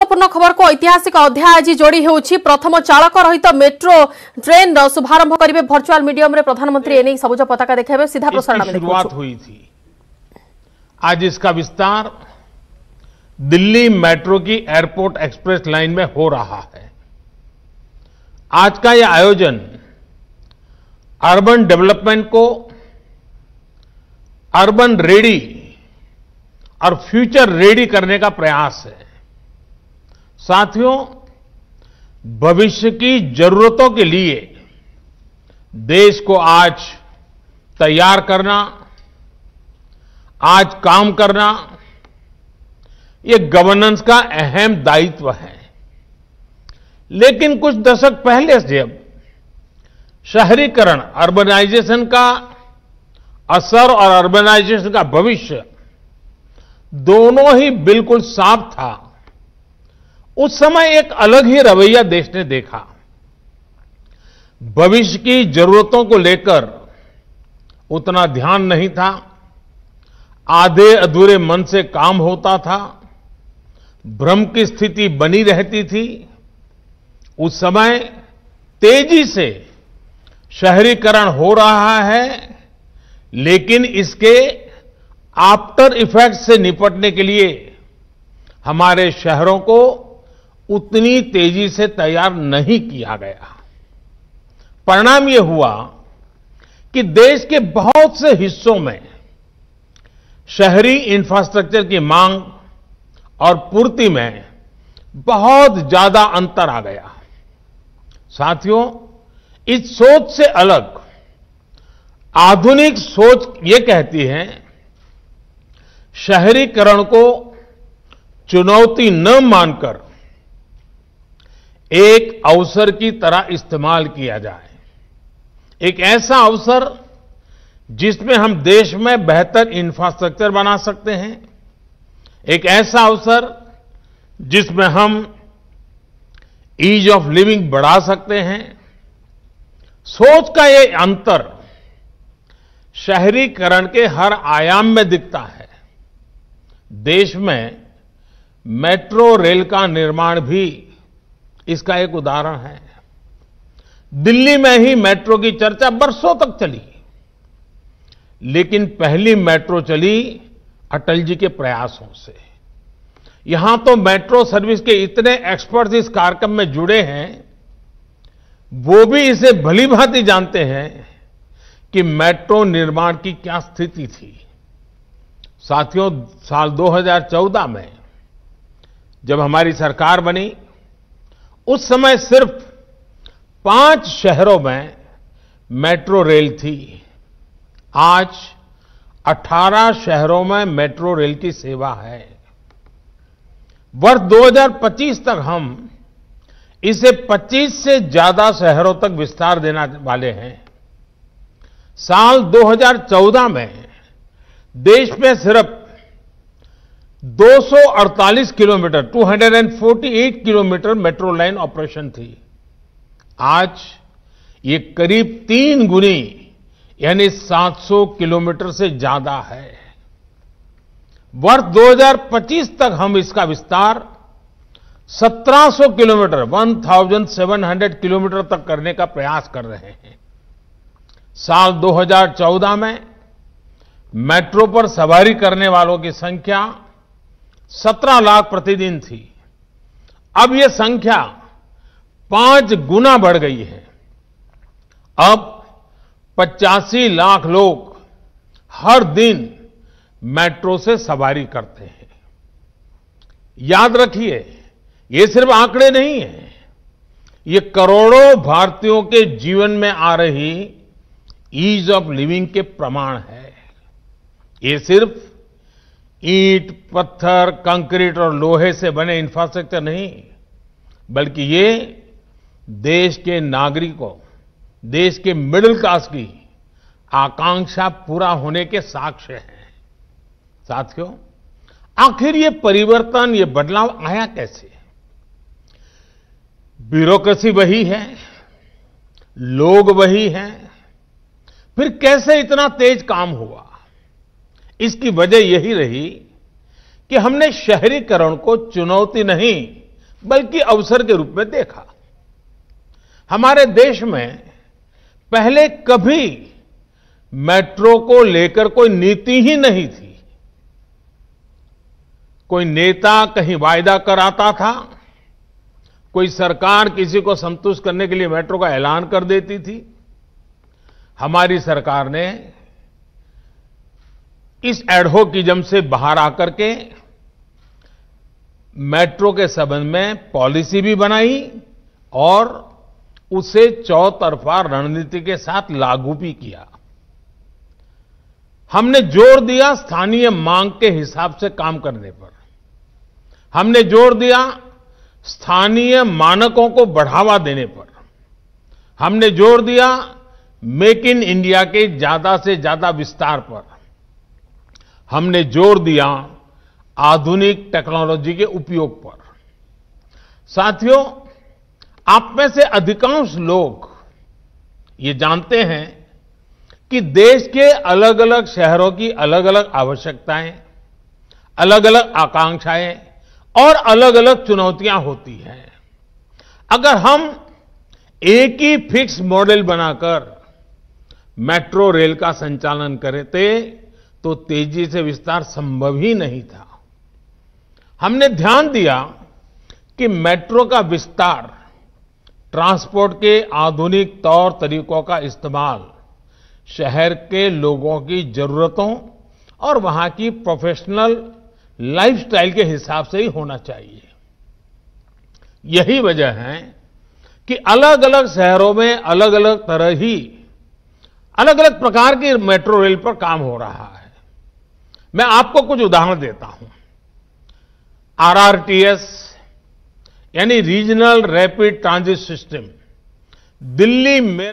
गुरुत्वपूर्ण खबर को ऐतिहासिक अध्याय आज जोड़ी होउछि। प्रथम चालक रहित मेट्रो ट्रेन शुभारंभ करेंगे वर्चुअल मीडियम रे प्रधानमंत्री एने सबुज पताका देखाबे। सीधा प्रसारण में शुरुआत हुई थी, आज इसका विस्तार दिल्ली मेट्रो की एयरपोर्ट एक्सप्रेस लाइन में हो रहा है। आज का यह आयोजन अर्बन डेवलपमेंट को अर्बन रेडी और फ्यूचर रेडी करने का प्रयास है। साथियों, भविष्य की जरूरतों के लिए देश को आज तैयार करना, आज काम करना, ये गवर्नेंस का अहम दायित्व है। लेकिन कुछ दशक पहले से जब शहरीकरण, अर्बनाइजेशन का असर और अर्बनाइजेशन का भविष्य दोनों ही बिल्कुल साफ था, उस समय एक अलग ही रवैया देश ने देखा। भविष्य की जरूरतों को लेकर उतना ध्यान नहीं था, आधे अधूरे मन से काम होता था, भ्रम की स्थिति बनी रहती थी। उस समय तेजी से शहरीकरण हो रहा है, लेकिन इसके आफ्टर इफेक्ट से निपटने के लिए हमारे शहरों को उतनी तेजी से तैयार नहीं किया गया। परिणाम यह हुआ कि देश के बहुत से हिस्सों में शहरी इंफ्रास्ट्रक्चर की मांग और पूर्ति में बहुत ज्यादा अंतर आ गया। साथियों, इस सोच से अलग आधुनिक सोच ये कहती है, शहरीकरण को चुनौती न मानकर एक अवसर की तरह इस्तेमाल किया जाए। एक ऐसा अवसर जिसमें हम देश में बेहतर इंफ्रास्ट्रक्चर बना सकते हैं, एक ऐसा अवसर जिसमें हम ईज ऑफ लिविंग बढ़ा सकते हैं। सोच का ये अंतर शहरीकरण के हर आयाम में दिखता है। देश में मेट्रो रेल का निर्माण भी इसका एक उदाहरण है। दिल्ली में ही मेट्रो की चर्चा बरसों तक चली, लेकिन पहली मेट्रो चली अटल जी के प्रयासों से। यहां तो मेट्रो सर्विस के इतने एक्सपर्ट्स इस कार्यक्रम में जुड़े हैं, वो भी इसे भली भांति जानते हैं कि मेट्रो निर्माण की क्या स्थिति थी। साथियों, साल 2014 में जब हमारी सरकार बनी, उस समय सिर्फ 5 शहरों में मेट्रो रेल थी। आज 18 शहरों में मेट्रो रेल की सेवा है। वर्ष 2025 तक हम इसे 25 से ज्यादा शहरों तक विस्तार देने वाले हैं। साल 2014 में देश में सिर्फ 248 kilometre 248 kilometre metro line operation थी। आज ये करीब 3 गुनी यानी 700 किलोमीटर से ज्यादा है। वर्ष 2025 तक हम इसका विस्तार 1700 किलोमीटर 1700 किलोमीटर तक करने का प्रयास कर रहे हैं। साल 2014 में मेट्रो पर सवारी करने वालों की संख्या 17 लाख प्रतिदिन थी। अब यह संख्या 5 गुना बढ़ गई है। अब 85 लाख लोग हर दिन मेट्रो से सवारी करते हैं। याद रखिए, ये सिर्फ आंकड़े नहीं हैं, ये करोड़ों भारतीयों के जीवन में आ रही ईज ऑफ लिविंग के प्रमाण है। ये सिर्फ ईंट, पत्थर, कंक्रीट और लोहे से बने इंफ्रास्ट्रक्चर नहीं, बल्कि ये देश के नागरिकों, देश के मिडिल क्लास की आकांक्षा पूरा होने के साक्ष्य हैं। साथियों, आखिर ये परिवर्तन, ये बदलाव आया कैसे? ब्यूरोक्रेसी वही है, लोग वही हैं, फिर कैसे इतना तेज काम हुआ? इसकी वजह यही रही कि हमने शहरीकरण को चुनौती नहीं बल्कि अवसर के रूप में देखा। हमारे देश में पहले कभी मेट्रो को लेकर कोई नीति ही नहीं थी। कोई नेता कहीं वायदा कराता था, कोई सरकार किसी को संतुष्ट करने के लिए मेट्रो का ऐलान कर देती थी। हमारी सरकार ने इस एडहोकिज्म से बाहर आकर के मेट्रो के संबंध में पॉलिसी भी बनाई और उसे चौतरफा रणनीति के साथ लागू भी किया। हमने जोर दिया स्थानीय मांग के हिसाब से काम करने पर। हमने जोर दिया स्थानीय मानकों को बढ़ावा देने पर। हमने जोर दिया मेक इन इंडिया के ज्यादा से ज्यादा विस्तार पर। हमने जोर दिया आधुनिक टेक्नोलॉजी के उपयोग पर। साथियों, आप में से अधिकांश लोग ये जानते हैं कि देश के अलग अलग शहरों की अलग अलग आवश्यकताएं, अलग अलग आकांक्षाएं और अलग अलग चुनौतियां होती हैं। अगर हम एक ही फिक्स मॉडल बनाकर मेट्रो रेल का संचालन करते तो तेजी से विस्तार संभव ही नहीं था। हमने ध्यान दिया कि मेट्रो का विस्तार, ट्रांसपोर्ट के आधुनिक तौर तरीकों का इस्तेमाल शहर के लोगों की जरूरतों और वहां की प्रोफेशनल लाइफस्टाइल के हिसाब से ही होना चाहिए। यही वजह है कि अलग अलग शहरों में अलग अलग तरह ही अलग अलग प्रकार की मेट्रो रेल पर काम हो रहा है। मैं आपको कुछ उदाहरण देता हूं। आरआरटीएस यानी regional rapid transit system Delhi में